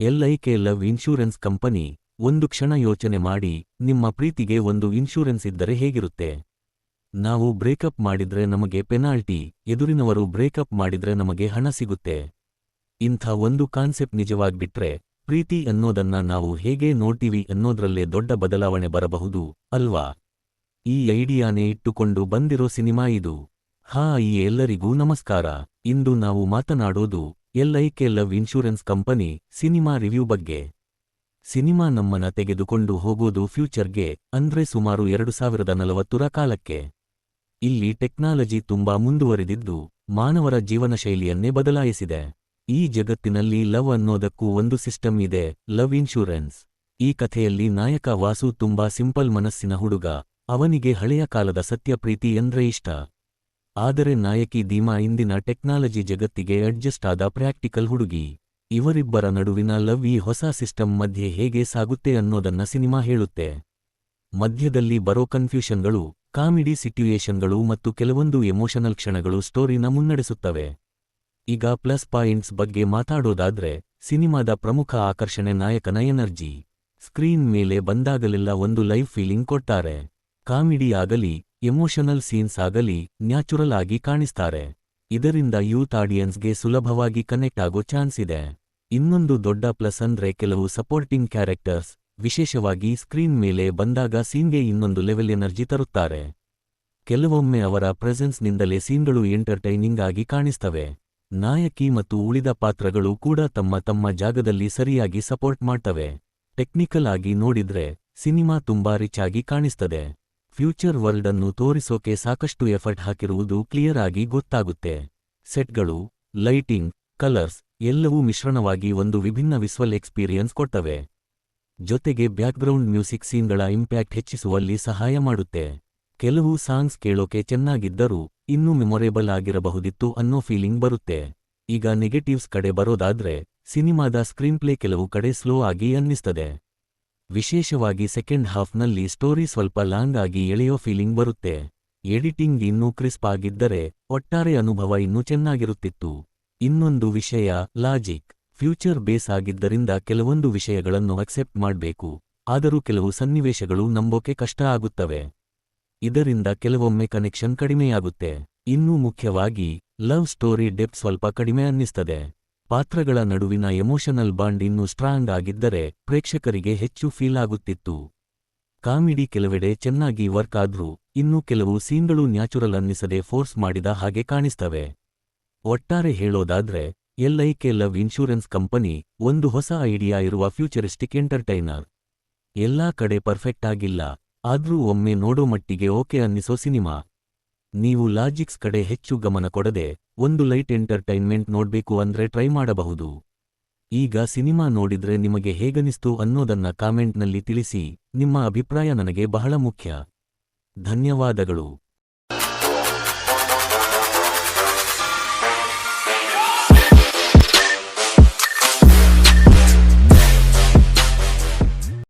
LIK love insurance company. ಒಂದು ಕ್ಷಣ ಯೋಚನೆ ಮಾಡಿ, ನಿಮ್ಮ ಪ್ರೀತಿಗೆ ಒಂದು ಇನ್ಶೂರೆನ್ಸ್ ಇದ್ದರೆ ಹೇಗಿರುತ್ತೆ? ನಾವು ಬ್ರೇಕಪ್ ಮಾಡಿದ್ರೆ ನಮಗೆ ಪೆನಾಲ್ಟಿ, ಎದುರಿನವರು ಬ್ರೇಕಪ್ ಮಾಡಿದ್ರೆ ನಮಗೆ ಹಣ ಸಿಗುತ್ತೆ. ಇಂಥ ಒಂದು ಕಾನ್ಸೆಪ್ಟ್ ನಿಜವಾಗ್ಬಿಟ್ರೆ, ಪ್ರೀತಿ ಅನ್ನೋದನ್ನ ನಾವು ಹೇಗೆ ನೋಡ್ತೀವಿ ಅನ್ನೋದ್ರಲ್ಲೇ ದೊಡ್ಡ ಬದಲಾವಣೆ ಬರಬಹುದು, ಅಲ್ವಾ? ಈ ಐಡಿಯಾನೇ ಇಟ್ಟುಕೊಂಡು ಬಂದಿರೋ ಸಿನಿಮಾ ಇದು. ಎಲ್ಲರಿಗೂ ನಮಸ್ಕಾರ. ಇಂದು ನಾವು ಮಾತನಾಡೋದು LIK love insurance company cinema review ಬಗ್ಗೆ. ಸಿನಿಮಾ ನಮ್ಮನ್ನ ತೆಗೆದುಕೊಂಡು ಹೋಗೋದು ಫ್ಯೂಚರ್ಗೆ, ಅಂದ್ರೆ ಸುಮಾರು 2040ರ ಕಾಲಕ್ಕೆ. ಇಲ್ಲಿ ಟೆಕ್ನಾಲಜಿ ತುಂಬಾ ಮುಂದುವರಿದಿದ್ದು, ಮಾನವರ ಜೀವನಶೈಲಿಯನ್ನೇ ಬದಲಾಯಿಸಿದೆ. ಈ ಜಗತ್ತಿನಲ್ಲಿ ಲವ್ ಅನ್ನೋದಕ್ಕೂ ಒಂದು ಸಿಸ್ಟಮ್ ಇದೆ, ಲವ್ ಇನ್ಶೂರೆನ್ಸ್. ಈ ಕಥೆಯಲ್ಲಿ ನಾಯಕ ವಾಸು ತುಂಬಾ ಸಿಂಪಲ್ ಮನಸ್ಸಿನ ಹುಡುಗ. ಅವನಿಗೆ ಹಳೆಯ ಕಾಲದ ಸತ್ಯ ಪ್ರೀತಿ ಎಂದ್ರೆ ಇಷ್ಟ. ಆದರೆ ನಾಯಕಿ ದೀಮಾ ಇಂದಿನ ಟೆಕ್ನಾಲಜಿ ಜಗತ್ತಿಗೆ ಅಡ್ಜಸ್ಟ್ ಆದ ಪ್ರಾಕ್ಟಿಕಲ್ ಹುಡುಗಿ. ಇವರಿಬ್ಬರ ನಡುವಿನ ಲವ್ ಈ ಹೊಸ ಸಿಸ್ಟಮ್ ಮಧ್ಯೆ ಹೇಗೆ ಸಾಗುತ್ತೆ ಅನ್ನೋದನ್ನ ಸಿನಿಮಾ ಹೇಳುತ್ತೆ. ಮಧ್ಯದಲ್ಲಿ ಬರೋ ಕನ್ಫ್ಯೂಷನ್ಗಳು, ಕಾಮಿಡಿ ಸಿಟ್ಯುಯೇಷನ್ಗಳು ಮತ್ತು ಕೆಲವೊಂದು ಎಮೋಷನಲ್ ಕ್ಷಣಗಳು ಸ್ಟೋರಿನ ಮುನ್ನಡೆಸುತ್ತವೆ. ಈಗ ಪ್ಲಸ್ ಪಾಯಿಂಟ್ಸ್ ಬಗ್ಗೆ ಮಾತಾಡೋದಾದ್ರೆ, ಸಿನಿಮಾದ ಪ್ರಮುಖ ಆಕರ್ಷಣೆ ನಾಯಕನ ಎನರ್ಜಿ. ಸ್ಕ್ರೀನ್ ಮೇಲೆ ಬಂದಾಗಲೆಲ್ಲ ಒಂದು ಲೈವ್ ಫೀಲಿಂಗ್ ಕೊಡ್ತಾರೆ. ಕಾಮಿಡಿ ಆಗಲಿ, ಎಮೋಷನಲ್ ಸೀನ್ಸ್ ಆಗಲಿ ನ್ಯಾಚುರಲ್ ಆಗಿ ಕಾಣಿಸ್ತಾರೆ. ಇದರಿಂದ ಯೂತ್ ಆಡಿಯನ್ಸ್ಗೆ ಸುಲಭವಾಗಿ ಕನೆಕ್ಟ್ ಆಗೋ ಚಾನ್ಸ್ ಇದೆ. ಇನ್ನೊಂದು ದೊಡ್ಡ ಪ್ಲಸ್ ಅಂದ್ರೆ ಕೆಲವು ಸಪೋರ್ಟಿಂಗ್ ಕ್ಯಾರೆಕ್ಟರ್ಸ್, ವಿಶೇಷವಾಗಿ ಸ್ಕ್ರೀನ್ ಮೇಲೆ ಬಂದಾಗ ಸೀನ್ಗೆ ಇನ್ನೊಂದು ಲೆವೆಲ್ ಎನರ್ಜಿ ತರುತ್ತಾರೆ. ಕೆಲವೊಮ್ಮೆ ಅವರ ಪ್ರೆಸೆನ್ಸ್ನಿಂದಲೇ ಸೀನ್ಗಳು ಎಂಟರ್ಟೈನಿಂಗ್ ಆಗಿ ಕಾಣಿಸ್ತವೆ. ನಾಯಕಿ ಮತ್ತು ಉಳಿದ ಪಾತ್ರಗಳು ಕೂಡ ತಮ್ಮ ತಮ್ಮ ಜಾಗದಲ್ಲಿ ಸರಿಯಾಗಿ ಸಪೋರ್ಟ್ ಮಾಡ್ತವೆ. ಟೆಕ್ನಿಕಲ್ ಆಗಿ ನೋಡಿದ್ರೆ ಸಿನಿಮಾ ತುಂಬಾ ರಿಚ್ ಆಗಿ ಕಾಣಿಸ್ತದೆ. ಫ್ಯೂಚರ್ ವರ್ಲ್ಡ್ ಅನ್ನು ತೋರಿಸೋಕೆ ಸಾಕಷ್ಟು ಎಫರ್ಟ್ ಹಾಕಿರುವುದು ಕ್ಲಿಯರ್ ಆಗಿ ಗೊತ್ತಾಗುತ್ತೆ. ಸೆಟ್ಗಳು, ಲೈಟಿಂಗ್, ಕಲರ್ಸ್ ಎಲ್ಲವೂ ಮಿಶ್ರಣವಾಗಿ ಒಂದು ವಿಭಿನ್ನ ವಿಸ್ವಲ್ ಎಕ್ಸ್ಪೀರಿಯನ್ಸ್ ಕೊಟ್ಟವೆ. ಜೊತೆಗೆ ಬ್ಯಾಕ್ಗ್ರೌಂಡ್ ಮ್ಯೂಸಿಕ್ ಸೀನ್ಗಳ ಇಂಪ್ಯಾಕ್ಟ್ ಹೆಚ್ಚಿಸುವಲ್ಲಿ ಸಹಾಯ ಮಾಡುತ್ತೆ. ಕೆಲವು ಸಾಂಗ್ಸ್ ಕೇಳೋಕೆ ಚೆನ್ನಾಗಿದ್ದರೂ ಇನ್ನೂ ಮೆಮೊರೇಬಲ್ ಆಗಿರಬಹುದಿತ್ತು ಅನ್ನೋ ಫೀಲಿಂಗ್ ಬರುತ್ತೆ. ಈಗ ನೆಗೆಟಿವ್ಸ್ ಕಡೆ ಬರೋದಾದ್ರೆ, ಸಿನಿಮಾದ ಸ್ಕ್ರೀನ್ಪ್ಲೇ ಕೆಲವು ಕಡೆ ಸ್ಲೋ ಆಗಿ ಅನ್ನಿಸ್ತದೆ. ವಿಶೇಷವಾಗಿ ಸೆಕೆಂಡ್ ಹಾಫ್ನಲ್ಲಿ ಸ್ಟೋರಿ ಸ್ವಲ್ಪ ಲಾಂಗ್ ಆಗಿ ಎಳೆಯೋ ಫೀಲಿಂಗ್ ಬರುತ್ತೆ. ಎಡಿಟಿಂಗ್ ಇನ್ನೂ ಕ್ರಿಸ್ಪ್ ಆಗಿದ್ದರೆ ಒಟ್ಟಾರೆ ಅನುಭವ ಇನ್ನೂ ಚೆನ್ನಾಗಿರುತ್ತಿತ್ತು. ಇನ್ನೊಂದು ವಿಷಯ, ಲಾಜಿಕ್. ಫ್ಯೂಚರ್ ಬೇಸ್ ಆಗಿದ್ದರಿಂದ ಕೆಲವೊಂದು ವಿಷಯಗಳನ್ನು ಅಕ್ಸೆಪ್ಟ್ ಮಾಡ್ಬೇಕು, ಆದರೂ ಕೆಲವು ಸನ್ನಿವೇಶಗಳು ನಂಬೋಕೆ ಕಷ್ಟ ಆಗುತ್ತವೆ. ಇದರಿಂದ ಕೆಲವೊಮ್ಮೆ ಕನೆಕ್ಷನ್ ಕಡಿಮೆಯಾಗುತ್ತೆ. ಇನ್ನೂ ಮುಖ್ಯವಾಗಿ, ಲವ್ ಸ್ಟೋರಿ ಡೆಪ್ತ್ ಸ್ವಲ್ಪ ಕಡಿಮೆ ಅನ್ನಿಸ್ತದೆ. ಪಾತ್ರಗಳ ನಡುವಿನ ಎಮೋಷನಲ್ ಬಾಂಡ್ ಇನ್ನೂ ಸ್ಟ್ರಾಂಗ್ ಆಗಿದ್ದರೆ ಪ್ರೇಕ್ಷಕರಿಗೆ ಹೆಚ್ಚು ಫೀಲ್ ಆಗುತ್ತಿತ್ತು. ಕಾಮಿಡಿ ಕೆಲವೆಡೆ ಚೆನ್ನಾಗಿ ವರ್ಕ್ ಆದ್ರೂ ಇನ್ನೂ ಕೆಲವು ಸೀನ್ಗಳು ನ್ಯಾಚುರಲ್ ಅನ್ನಿಸದೆ ಫೋರ್ಸ್ ಮಾಡಿದ ಹಾಗೆ ಕಾಣಿಸ್ತವೆ. ಒಟ್ಟಾರೆ ಹೇಳೋದಾದ್ರೆ, LIK ಲವ್ ಇನ್ಶೂರೆನ್ಸ್ ಕಂಪನಿ ಒಂದು ಹೊಸ ಐಡಿಯಾ ಇರುವ ಫ್ಯೂಚರಿಸ್ಟಿಕ್ ಎಂಟರ್ಟೈನರ್. ಎಲ್ಲಾ ಕಡೆ ಪರ್ಫೆಕ್ಟ್ ಆಗಿಲ್ಲ, ಆದ್ರೂ ಒಮ್ಮೆ ನೋಡೋ ಮಟ್ಟಿಗೆ ಓಕೆ ಅನ್ನಿಸೋ ಸಿನಿಮಾ. ನೀವು ಲಾಜಿಕ್ಸ್ ಕಡೆ ಹೆಚ್ಚು ಗಮನ ಕೊಡದೆ ಒಂದು ಲೈಟ್ ಎಂಟರ್ಟೈನ್ಮೆಂಟ್ ನೋಡ್ಬೇಕು ಅಂದ್ರೆ ಟ್ರೈ ಮಾಡಬಹುದು. ಈಗ ಸಿನಿಮಾ ನೋಡಿದ್ರೆ ನಿಮಗೆ ಹೇಗನಿಸ್ತು ಅನ್ನೋದನ್ನ ಕಾಮೆಂಟ್ನಲ್ಲಿ ತಿಳಿಸಿ. ನಿಮ್ಮ ಅಭಿಪ್ರಾಯ ನನಗೆ ಬಹಳ ಮುಖ್ಯ. ಧನ್ಯವಾದಗಳು.